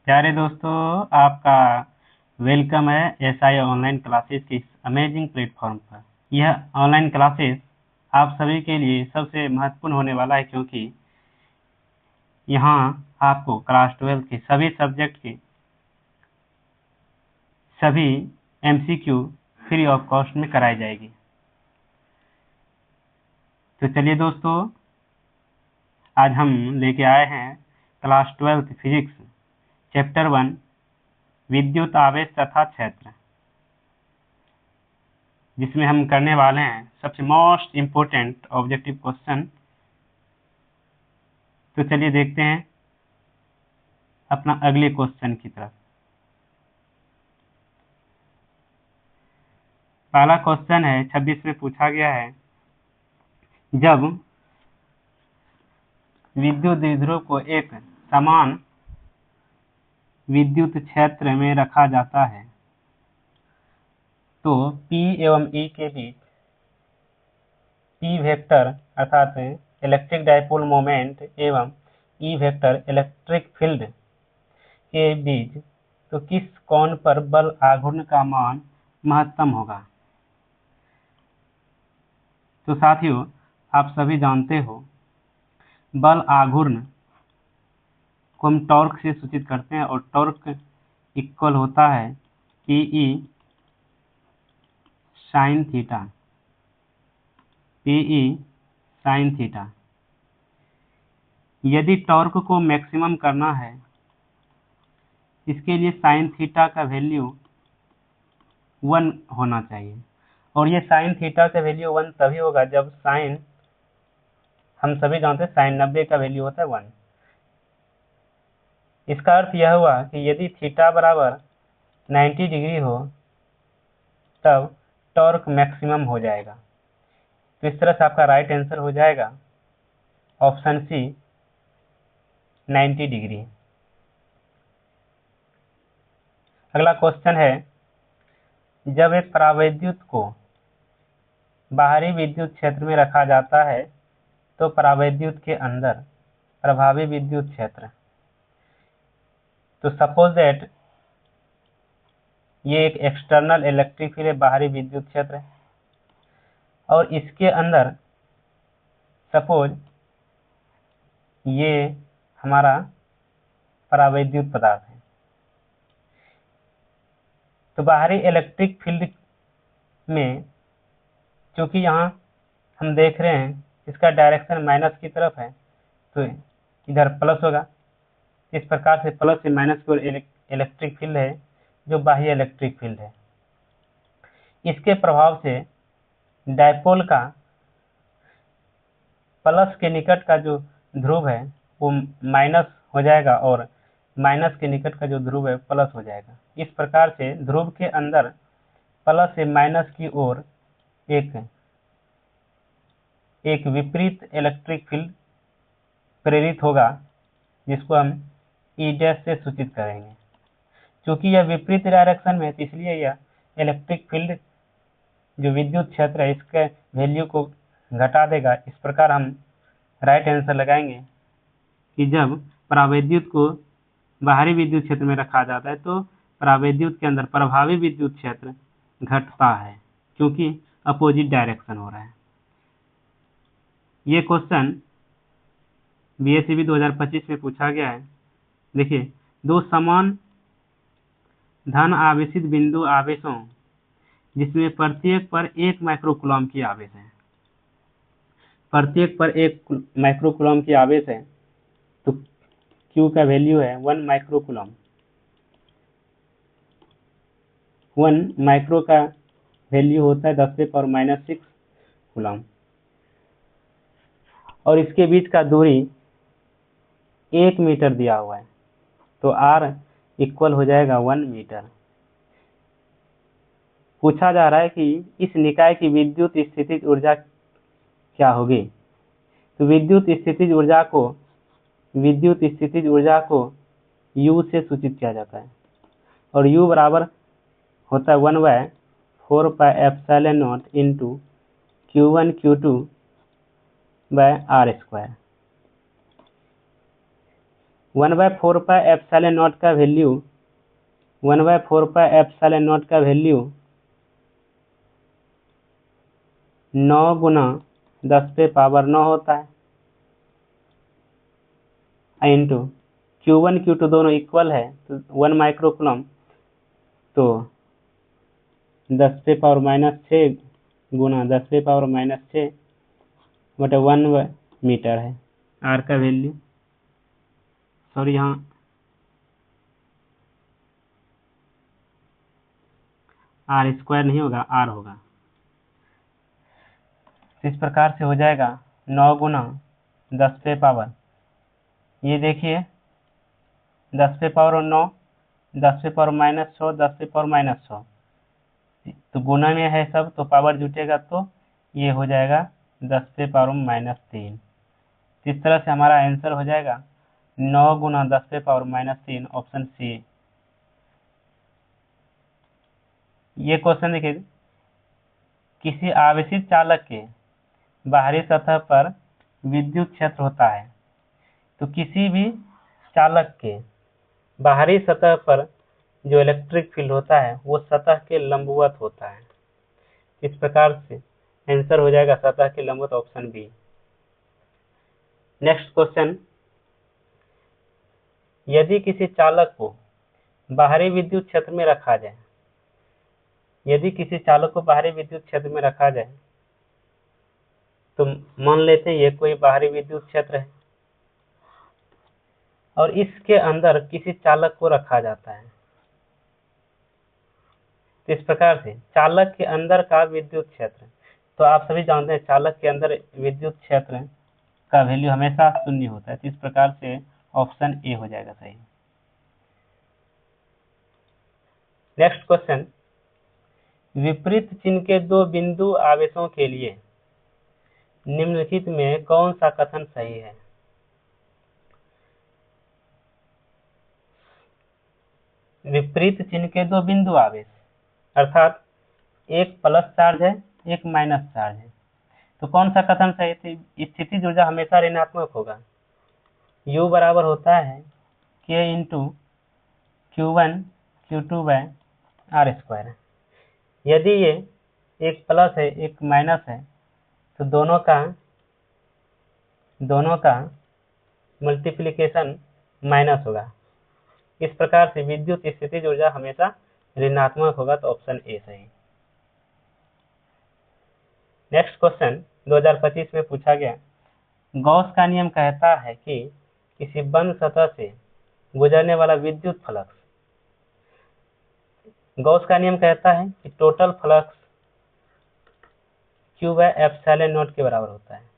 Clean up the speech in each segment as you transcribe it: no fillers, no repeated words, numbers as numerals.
प्यारे दोस्तों, आपका वेलकम है एसआई ऑनलाइन क्लासेस के इस अमेजिंग प्लेटफॉर्म पर। यह ऑनलाइन क्लासेस आप सभी के लिए सबसे महत्वपूर्ण होने वाला है, क्योंकि यहाँ आपको क्लास 12 के सभी सब्जेक्ट के सभी एमसीक्यू फ्री ऑफ कॉस्ट में कराई जाएगी। तो चलिए दोस्तों, आज हम लेके आए हैं क्लास 12 फिजिक्स चैप्टर 1 विद्युत आवेश तथा क्षेत्र, जिसमें हम करने वाले हैं सबसे मोस्ट इम्पोर्टेंट ऑब्जेक्टिव क्वेश्चन। तो चलिए देखते हैं अपना अगले क्वेश्चन की तरफ। पहला क्वेश्चन है 26 में पूछा गया है, जब विद्युत द्विध्रुव को एक समान विद्युत क्षेत्र में रखा जाता है तो P एवं E के बीच P वेक्टर अर्थात इलेक्ट्रिक डाइपोल मोमेंट एवं E वेक्टर इलेक्ट्रिक फील्ड के बीच तो किस कोण पर बल आघूर्ण का मान महत्तम होगा। तो साथियों, आप सभी जानते हो बल आघूर्ण को हम टॉर्क से सूचित करते हैं और टॉर्क इक्वल होता है PE sine theta. PE sine theta. यदि टॉर्क को मैक्सिमम करना है, इसके लिए साइन थीटा का वैल्यू 1 होना चाहिए, और ये साइन थीटा का वैल्यू 1 तभी होगा जब साइन, हम सभी जानते हैं साइन 90 का वैल्यू होता है 1। इसका अर्थ यह हुआ कि यदि थीटा बराबर 90 डिग्री हो तब टॉर्क मैक्सिमम हो जाएगा। तो इस तरह से आपका राइट आंसर हो जाएगा ऑप्शन सी 90 डिग्री। अगला क्वेश्चन है, जब एक परावैद्युत को बाहरी विद्युत क्षेत्र में रखा जाता है तो परावैद्युत के अंदर प्रभावी विद्युत क्षेत्र, तो सपोज दैट ये एक एक्सटर्नल इलेक्ट्रिक फील्ड है, बाहरी विद्युत क्षेत्र है, और इसके अंदर सपोज ये हमारा परावैद्युत पदार्थ है। तो बाहरी इलेक्ट्रिक फील्ड में चूंकि यहाँ हम देख रहे हैं इसका डायरेक्शन माइनस की तरफ है, तो इधर प्लस होगा। इस प्रकार से प्लस से माइनस की ओर इलेक्ट्रिक फील्ड है जो बाह्य इलेक्ट्रिक फील्ड है। इसके प्रभाव से डायपोल का प्लस के निकट का जो ध्रुव है वो माइनस हो जाएगा और माइनस के निकट का जो ध्रुव है प्लस हो जाएगा। इस प्रकार से ध्रुव के अंदर प्लस से माइनस की ओर एक विपरीत इलेक्ट्रिक फील्ड प्रेरित होगा, जिसको हम E डैश से सूचित करेंगे। क्योंकि यह विपरीत डायरेक्शन में है, इसलिए यह इलेक्ट्रिक फील्ड जो विद्युत क्षेत्र है इसके वैल्यू को घटा देगा। इस प्रकार हम राइट आंसर लगाएंगे कि जब परावैद्युत को बाहरी विद्युत क्षेत्र में रखा जाता है तो परावैद्युत के अंदर प्रभावी विद्युत क्षेत्र घटता है, क्योंकि अपोजिट डायरेक्शन हो रहा है। ये क्वेश्चन बीएससीबी 2025 में पूछा गया है। देखिए, दो समान धन आवेशित बिंदु आवेशों जिसमें प्रत्येक पर 1 माइक्रोकूलम की आवेश है, प्रत्येक पर 1 माइक्रोकूलम की आवेश है, तो Q का वैल्यू है 1 माइक्रोकूलम। 1 माइक्रो का वैल्यू होता है 10⁻⁻6 कूलम, और इसके बीच का दूरी 1 मीटर दिया हुआ है, तो R इक्वल हो जाएगा 1 मीटर। पूछा जा रहा है कि इस निकाय की विद्युत स्थितिज ऊर्जा क्या होगी। तो विद्युत स्थितिज ऊर्जा को U से सूचित किया जाता है, और U बराबर होता है 1/4πε0 into Q1 Q2/R²। 1/4 pi epsilon nought का वैल्यू 1/4 पाई एप्सिलॉन नॉट का वैल्यू 9 गुना 10⁻⁹ होता है इंटू Q1 Q2 दोनों इक्वल है तो 1 माइक्रोकूलम तो 10⁻⁻6 गुना 10⁻⁻6 बटा 1 मीटर है आर का वैल्यू। सॉरी यहाँ आर स्क्वायर नहीं होगा, आर होगा। इस प्रकार से हो जाएगा 9 गुना 10⁻, ये देखिए 10⁻⁹, 10⁻⁻100, 10⁻⁻100 तो गुना में है सब तो पावर जुटेगा तो ये हो जाएगा 10⁻⁻3। इस तरह से हमारा आंसर हो जाएगा 9 गुना 10⁻⁻3 ऑप्शन सी। ये क्वेश्चन देखिए, किसी आवेशित चालक के बाहरी सतह पर विद्युत क्षेत्र होता है तो किसी भी चालक के बाहरी सतह पर जो इलेक्ट्रिक फील्ड होता है वो सतह के लंबवत होता है। इस प्रकार से आंसर हो जाएगा सतह के लंबवत ऑप्शन बी। नेक्स्ट क्वेश्चन, यदि किसी चालक को बाहरी विद्युत क्षेत्र में रखा जाए, यदि किसी चालक को बाहरी विद्युत क्षेत्र में रखा जाए तो मान लेते हैं ये कोई बाहरी विद्युत क्षेत्र है और इसके अंदर किसी चालक को रखा जाता है। तो इस प्रकार से चालक के अंदर का विद्युत क्षेत्र, तो आप सभी जानते हैं चालक के अंदर विद्युत क्षेत्र का वैल्यू हमेशा शून्य होता है। तो इस प्रकार से ऑप्शन ए हो जाएगा सही। नेक्स्ट क्वेश्चन, विपरीत चिन्ह के दो बिंदु आवेशों के लिए निम्नलिखित में कौन सा कथन सही है? विपरीत चिन्ह के दो बिंदु आवेश अर्थात एक प्लस चार्ज है एक माइनस चार्ज है, तो कौन सा कथन सही है? स्थितिज ऊर्जा हमेशा ऋणात्मक होगा। U बराबर होता है K इंटू Q1 Q2/r²। यदि ये एक प्लस है एक माइनस है तो दोनों का मल्टीप्लिकेशन माइनस होगा। इस प्रकार से विद्युत स्थितिज ऊर्जा हमेशा ऋणात्मक होगा, तो ऑप्शन ए सही। नेक्स्ट क्वेश्चन 2025 में पूछा गया, गॉस का नियम कहता है कि किसी बंद सतह से गुजरने वाला विद्युत फ्लक्स, गॉस का नियम कहता है कि टोटल फ्लक्स Q/ε0 के बराबर होता है,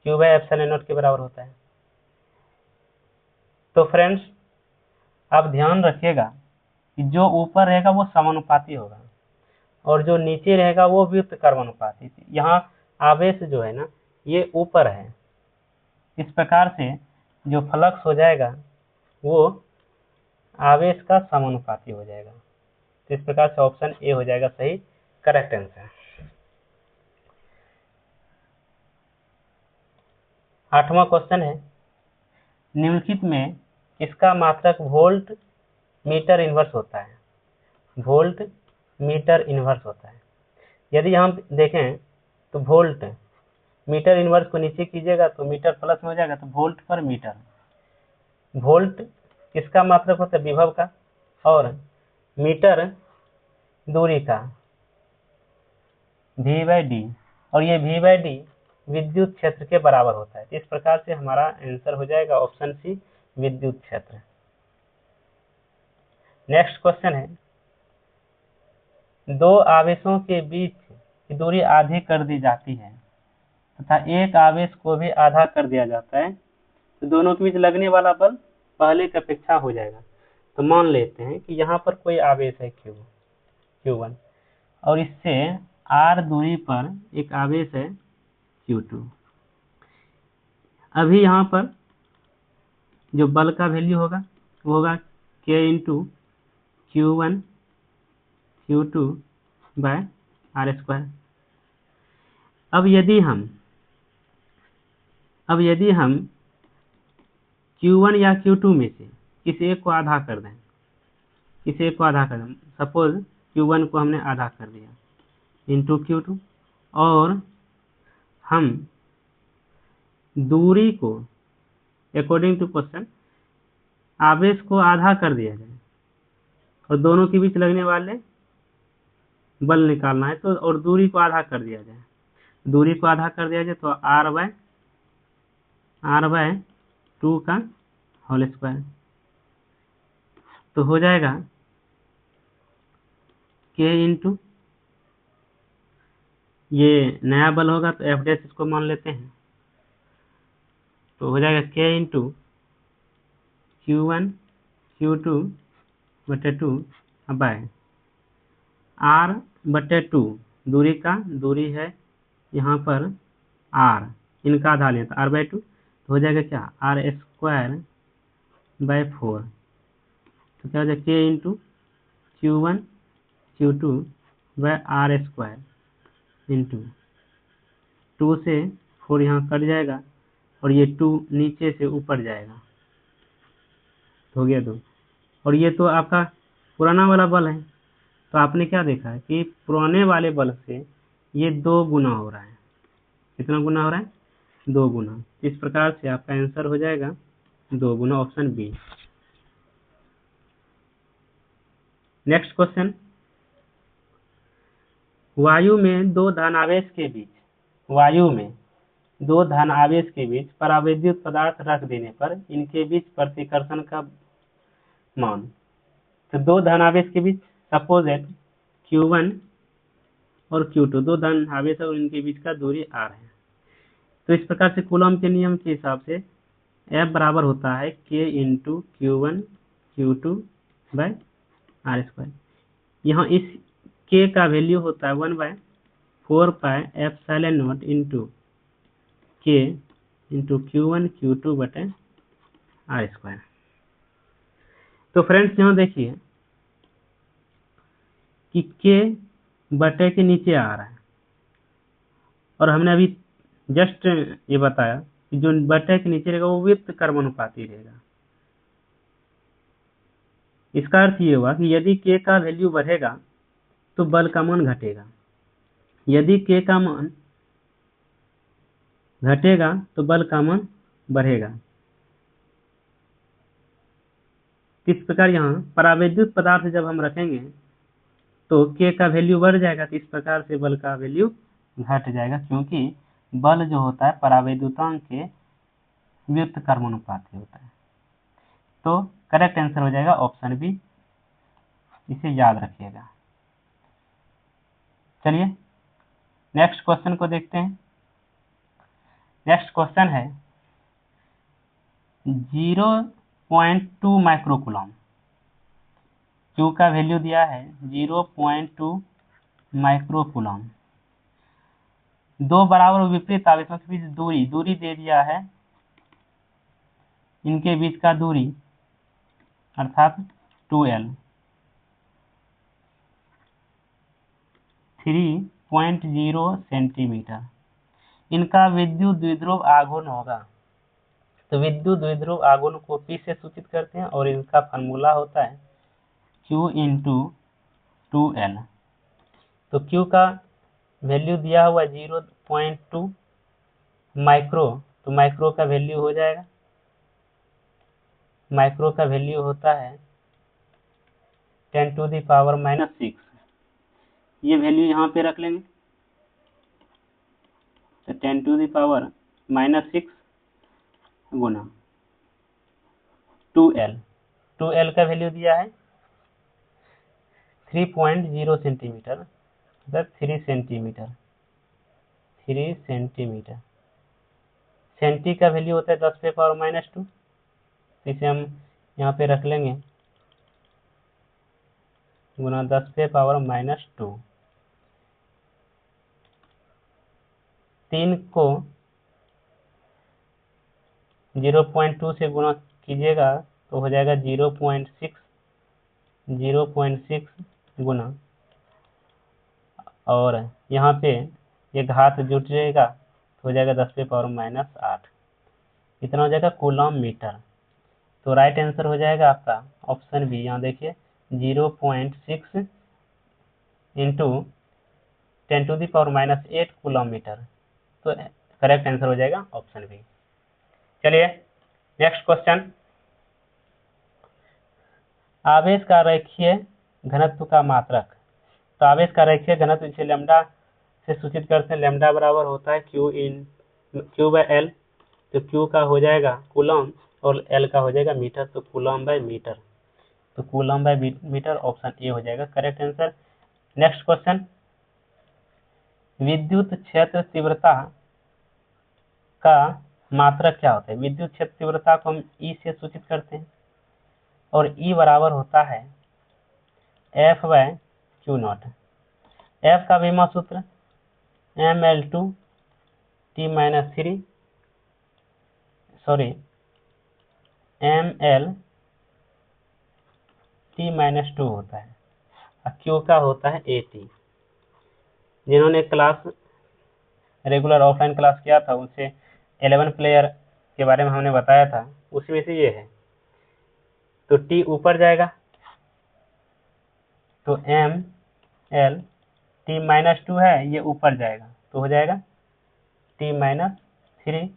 Q/ε0 के बराबर होता है। तो फ्रेंड्स आप ध्यान रखिएगा कि जो ऊपर रहेगा वो समानुपाती होगा और जो नीचे रहेगा वो व्युत्त कर्मानुपाती। यहाँ आवेश जो है ना ये ऊपर है, इस प्रकार से जो फ्लक्स हो जाएगा वो आवेश का समानुपाती हो जाएगा। तो इस प्रकार से ऑप्शन ए हो जाएगा सही करेक्ट आंसर। 8वां क्वेश्चन है, निम्नलिखित में इसका मात्रक वोल्ट मीटर इनवर्स होता है। वोल्ट मीटर इनवर्स होता है। यदि हम देखें तो वोल्ट मीटर इनवर्स को नीचे कीजिएगा तो मीटर प्लस में हो जाएगा, तो वोल्ट पर मीटर। वोल्ट किसका मात्रक होता है? विभव का, और मीटर दूरी का V/d, और ये V/d विद्युत क्षेत्र के बराबर होता है। इस प्रकार से हमारा आंसर हो जाएगा ऑप्शन सी विद्युत क्षेत्र। नेक्स्ट क्वेश्चन है, दो आवेशों के बीच की दूरी आधी कर दी जाती है तथा एक आवेश को भी आधा कर दिया जाता है, तो दोनों के बीच लगने वाला बल पहले की अपेक्षा हो जाएगा। तो मान लेते हैं कि यहाँ पर कोई आवेश है Q1 और इससे r दूरी पर एक आवेश है Q2। अभी यहाँ पर जो बल का वैल्यू होगा वो होगा K इंटू Q1 Q2/r²। अब यदि हम Q1 या Q2 में से किसी एक को आधा कर दें, किसी एक को आधा कर दें। सपोज Q1 को हमने आधा कर दिया इंटू Q2, और हम दूरी को अकॉर्डिंग टू क्वेश्चन आवेश को आधा कर दिया जाए और दोनों के बीच लगने वाले बल निकालना है, तो और दूरी को आधा कर दिया जाए। दूरी को आधा कर दिया जाए तो r/2 का होल स्क्वायर, तो हो जाएगा k इंटू, ये नया बल होगा तो F डैश इसको मान लेते हैं, तो हो जाएगा k into Q1 Q2/2 bye r/2, दूरी है यहाँ पर r, इनका आधा लें तो r/2, तो हो जाएगा क्या r²/4, तो क्या हो जाएगा k into Q1 Q2/r² into 2 से 4 यहाँ कट जाएगा और ये 2 नीचे से ऊपर जाएगा, हो गया 2। और ये तो आपका पुराना वाला बल है, तो आपने क्या देखा है कि पुराने वाले बल से ये 2 गुना हो रहा है। कितना गुना हो रहा है? 2 गुना। इस प्रकार से आपका आंसर हो जाएगा 2 गुना, ऑप्शन बी। नेक्स्ट क्वेश्चन, वायु में दो धन आवेश के बीच परावैद्युत पदार्थ रख देने पर इनके बीच प्रतिकर्षण का मान। तो दो धन आवेश के बीच, सपोज एट Q1 और Q2 दो धन आवेश और इनके बीच का दूरी r है। तो इस प्रकार से कूलॉम के नियम के हिसाब से F बराबर होता है K इंटू Q1 Q2/r²। यहाँ इस K का वैल्यू होता है 1/4πε0 into K into Q1 Q2/r²। तो फ्रेंड्स यहाँ देखिए कि K बटे के नीचे आ रहा है, और हमने अभी जस्ट ये बताया कि जो बटे के नीचे रहेगा वो व्युत्त कर्मानुपाती रहेगा। इसका अर्थ ये हुआ कि यदि K का वैल्यू बढ़ेगा तो बल का मान घटेगा, यदि K का मान घटेगा तो बल का मान बढ़ेगा। इस प्रकार यहाँ परावैद्युत पदार्थ जब हम रखेंगे तो K का वैल्यू बढ़ जाएगा, तो इस प्रकार से बल का वैल्यू घट जाएगा, क्योंकि बल जो होता है परावैद्युतांक के व्युत्त कर्मानुपाती होता है। तो करेक्ट आंसर हो जाएगा ऑप्शन बी, इसे याद रखिएगा। चलिए नेक्स्ट क्वेश्चन को देखते हैं। नेक्स्ट क्वेश्चन है 0.2 माइक्रोकूलम। Q का वैल्यू दिया है 0.2 माइक्रोकूलम। दो बराबर और विपरीत आवेशों के बीच दूरी दे दिया है, इनके बीच का दूरी अर्थात 2L 3.0 सेंटीमीटर। इनका विद्युत द्विध्रुव आघूर्ण होगा। तो विद्युत द्विध्रुव आघूर्ण को P से सूचित करते हैं और इनका फार्मूला होता है Q इंटू 2L। तो Q का वैल्यू दिया हुआ 0.2 माइक्रो, तो माइक्रो का वैल्यू हो जाएगा, माइक्रो का वैल्यू होता है 10⁻⁻⁶। ये वैल्यू यहाँ पे रख लेंगे, तो 10⁻⁻⁶ गुना 2L। 2L का वैल्यू दिया है 3.0 सेंटीमीटर, मतलब 3 सेंटीमीटर। सेंटी का वैल्यू होता है 10⁻⁻², इसे हम यहाँ पे रख लेंगे गुना 10⁻⁻²। 3 को 0.2 से गुणा कीजिएगा तो हो जाएगा 0.6 गुना, और यहाँ पे ये घात जुट जाएगा तो हो जाएगा 10⁻⁸। इतना हो जाएगा कूलम मीटर। तो राइट आंसर हो जाएगा आपका ऑप्शन बी। यहाँ देखिए 0.6 इंटू 10⁻⁻8 कूलम-मीटर, तो करेक्ट आंसर हो जाएगा ऑप्शन बी। चलिए नेक्स्ट क्वेश्चन, आवेश का रेखीय घनत्व का मात्रक। तो आवेश का रेखीय घनत्व इसे लैम्डा से सूचित करते हैं। लैम्डा बराबर होता है क्यू बाय एल। तो क्यू का हो जाएगा कूलम और एल का हो जाएगा मीटर, तो कूलम बाय मीटर। तो coulomb by metre, option A हो जाएगा करेक्ट आंसर। नेक्स्ट क्वेश्चन, विद्युत क्षेत्र तीव्रता का मात्रक क्या होता है। विद्युत क्षेत्र तीव्रता को हम ई से सूचित करते हैं और ई बराबर होता है F by Q naught. F का विमा सूत्र ml_t होता है और क्यू का होता है एटी। जिन्होंने क्लास रेगुलर ऑफलाइन क्लास किया था उनसे 11 प्लेयर के बारे में हमने बताया था, उसी में से ये है। तो टी ऊपर जाएगा तो ml_t है, ये ऊपर जाएगा तो हो जाएगा t-3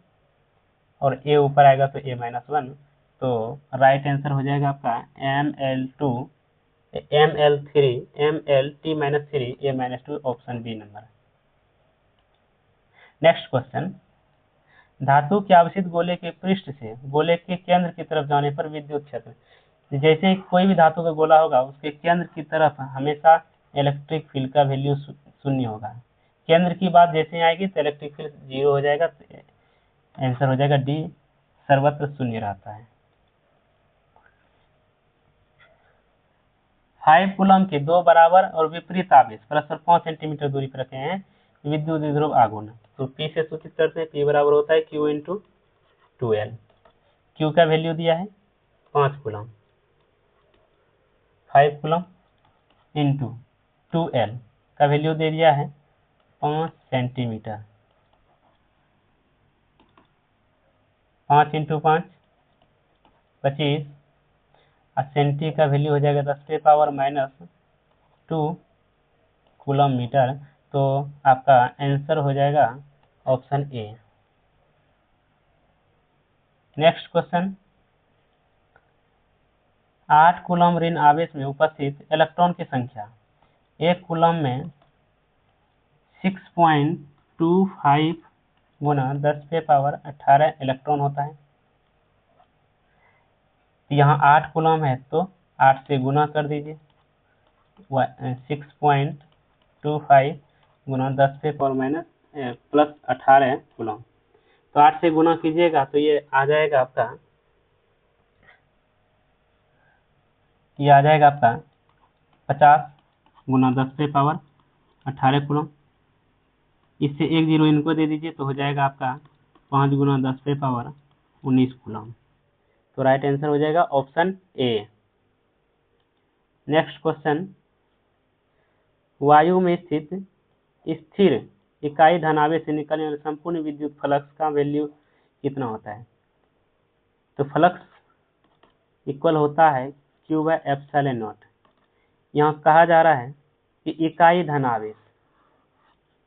और ए ऊपर आएगा तो a-1। तो राइट आंसर हो जाएगा आपका ml_t-3 a-2 option B number. Next question, धातु के आवेशित गोले के पृष्ठ से गोले के केंद्र की तरफ जाने पर विद्युत क्षेत्र। जैसे कोई भी धातु का गोला होगा उसके केंद्र की तरफ हमेशा इलेक्ट्रिक फील्ड का वैल्यू शून्य होगा। केंद्र की बात जैसे आएगी तो इलेक्ट्रिक फील्ड 0 हो जाएगा, तो आंसर हो जाएगा डी, सर्वत्र शून्य रहता है। 5 कूलम के दो बराबर और विपरीत आवेश परस्पर 5 सेंटीमीटर दूरी पर रखे हैं विद्युत ध्रुव आघूर्ण। तो पी से सूचित करते हैं, पी बराबर होता है क्यू इंटू 2L। क्यू का वैल्यू दिया है 5 कूलम, 5 कूलम इंटू 2L का वैल्यू दे दिया है 5 सेंटीमीटर। 5 इंटू 5 25 और सेंटी का वैल्यू हो जाएगा 10⁻⁻2 कूलम मीटर। तो आपका आंसर हो जाएगा option A. Next question, 8 coulomb ऋण आवेश में उपस्थित इलेक्ट्रॉन की संख्या। एक कूलम में 6.25 गुना 10⁻18 इलेक्ट्रॉन होता है। यहाँ 8 कूलम है तो 8 से गुना कर दीजिए, 6.25 गुना 10⁻+18 कूलम। तो 8 से गुना कीजिएगा तो ये आ जाएगा आपका 50 गुना 10⁻18 कूलम। इससे एक जीरो इनको दे दीजिए तो हो जाएगा आपका 5 गुना 10⁻19 कूलम। तो राइट आंसर हो जाएगा ऑप्शन ए। नेक्स्ट क्वेश्चन, वायु में स्थित स्थिर इकाई धनावेश से निकलने वाले संपूर्ण विद्युत फ्लक्स का वैल्यू कितना होता है। तो फ्लक्स इक्वल होता है Q/ε0। यहाँ कहा जा रहा है कि इकाई धनावेश,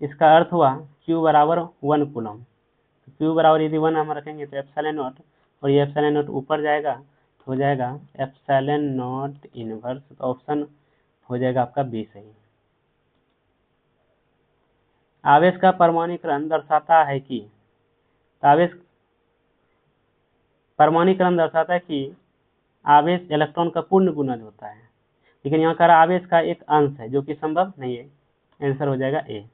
इसका अर्थ हुआ Q बराबर 1 कूलम। Q बराबर यदि 1 हम रखेंगे तो ε0 और ये ε0 ऊपर जाएगा तो हो जाएगा ε0 इनवर्स। तो ऑप्शन हो जाएगा आपका बी सही। आवेश का परमाणुकरण दर्शाता है कि आवेश इलेक्ट्रॉन का पूर्ण गुणज होता है, लेकिन यहाँ का आवेश का एक अंश है जो कि संभव नहीं है। आंसर हो जाएगा ए।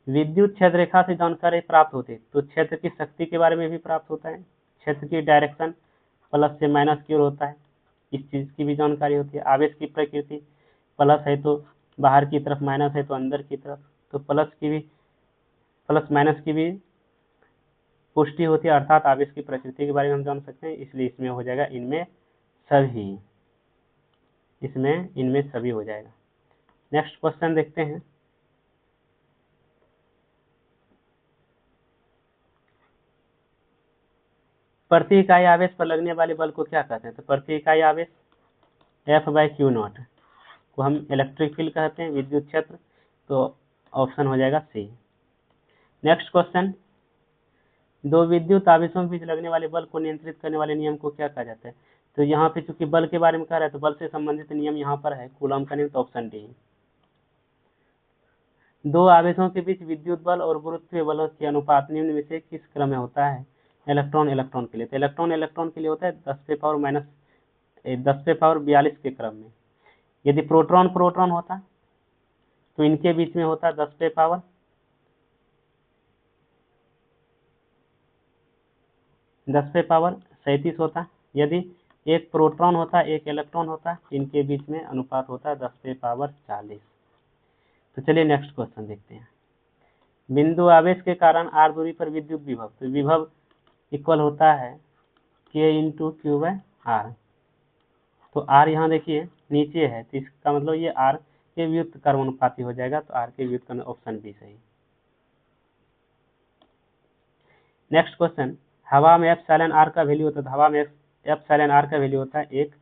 विद्युत क्षेत्र रेखा से जानकारी प्राप्त होती है, तो क्षेत्र की शक्ति के बारे में भी प्राप्त होता है। क्षेत्र की डायरेक्शन प्लस से माइनस की ओर होता है, इस चीज की भी जानकारी होती है। आवेश की प्रकृति प्लस है तो बाहर की तरफ, माइनस है तो अंदर की तरफ। तो प्लस माइनस की भी पुष्टि होती है, अर्थात आवेश की प्रकृति के बारे में हम जान सकते हैं। इसलिए इसमें हो जाएगा इनमें सभी हो जाएगा। नेक्स्ट क्वेश्चन देखते हैं, प्रति इकाई आवेश पर लगने वाले बल को क्या कहते हैं? तो प्रति इकाई आवेश F/Q0 को हम इलेक्ट्रिक फील्ड कहते हैं, विद्युत क्षेत्र। तो ऑप्शन हो जाएगा सी। नेक्स्ट क्वेश्चन, दो विद्युत आवेशों के बीच लगने वाले बल को नियंत्रित करने वाले नियम को क्या कहा जाता है? तो यहाँ पे चूंकि बल के बारे में कह रहा है तो बल से संबंधित नियम यहाँ पर है कूलॉम का नियम, तो ऑप्शन डी। दो आवेशों के बीच विद्युत बल और गुरुत्वीय बलों के अनुपात निम्न में से किस क्रम में होता है? इलेक्ट्रॉन इलेक्ट्रॉन के लिए, तो इलेक्ट्रॉन के लिए होता है 10⁻42 के क्रम में। यदि प्रोटॉन प्रोटॉन होता तो इनके बीच में होता 10⁻37 होता। यदि एक प्रोटॉन होता एक इलेक्ट्रॉन होता, इनके बीच में अनुपात होता 10⁻40। तो चलिए नेक्स्ट क्वेश्चन देखते हैं। बिंदु आवेश के कारण r दूरी पर विद्युत विभव, तो विभव इक्वल होता है K×Q/R। तो r यहाँ देखिए नीचे है, तो इसका मतलब ये r के व्युत्क्रम कर्मानुपाती हो जाएगा, तो r के व्युत्क्रम, ऑप्शन बी सही। नेक्स्ट क्वेश्चन, हवा में εr का वैल्यू होता है, हवा में εr का वैल्यू होता है 1।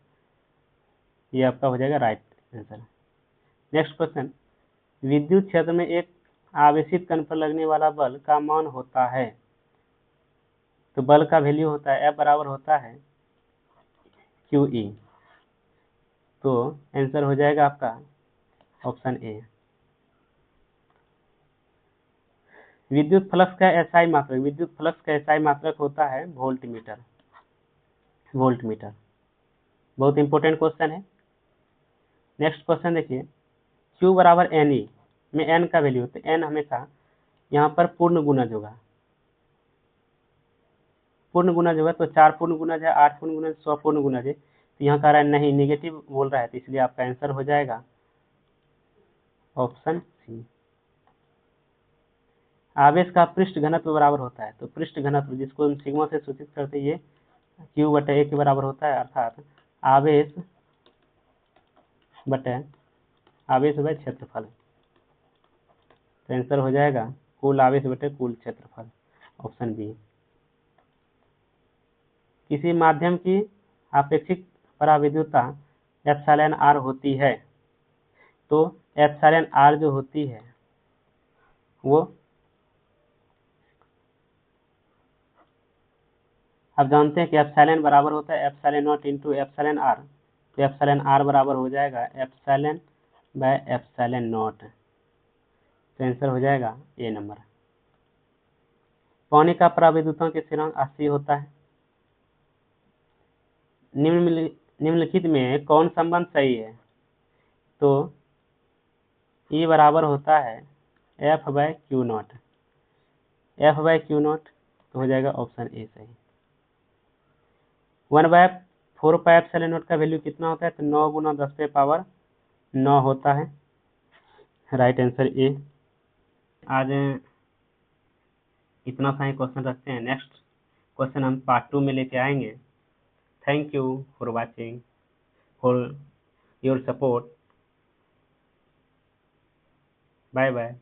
ये आपका हो जाएगा राइट आंसर। नेक्स्ट क्वेश्चन, विद्युत क्षेत्र में एक आवेशित कण पर लगने वाला बल का मान होता है, तो बल का वैल्यू होता है F बराबर होता है QE। तो आंसर हो जाएगा आपका ऑप्शन ए। विद्युत फ्लक्स का एसआई मात्रक, विद्युत फ्लक्स का एसआई मात्रक होता है वोल्टमीटर। बहुत इंपॉर्टेंट क्वेश्चन है। नेक्स्ट क्वेश्चन देखिए, Q बराबर NE में n का वैल्यू, तो n हमेशा यहाँ पर पूर्ण गुणज होगा, तो 4 पूर्ण गुणज है, 8 पूर्ण गुणज, 100 पूर्ण गुणज है। तो यहाँ कह रहा है नहीं, निगेटिव बोल रहा है, तो इसलिए आपका आंसर हो जाएगा ऑप्शन सी। आवेश का पृष्ठ घनत्व बराबर होता है, तो पृष्ठ घनत्व जिसको हम सिग्मा से सूचित करते हैं, ये Q/A के बराबर होता है, अर्थात आवेश बाय क्षेत्रफल। तो आंसर हो जाएगा कुल आवेश बटे कुल क्षेत्रफल, ऑप्शन बी। किसी माध्यम की आपेक्षिक पराविद्युतता εr होती है, तो εr जो होती है वो आप जानते हैं कि एप्सिलॉन बराबर होता है ε0 × εr। तो εr बराबर हो जाएगा ε/ε0। तो आंसर हो जाएगा ए नंबर। पानी का पराविद्युतता के स्थिरांक 80 होता है। निम्नलिखित में कौन संबंध सही है? तो E बराबर होता है F/Q0। F/Q0 तो हो जाएगा ऑप्शन ए सही। 1/4πε0 का वैल्यू कितना होता है? तो 9 × 10⁻9 होता है, राइट आंसर ए। आज इतना सा ही क्वेश्चन रखते हैं, नेक्स्ट क्वेश्चन हम पार्ट 2 में लेके आएंगे। Thank you for watching, for your support. Bye bye.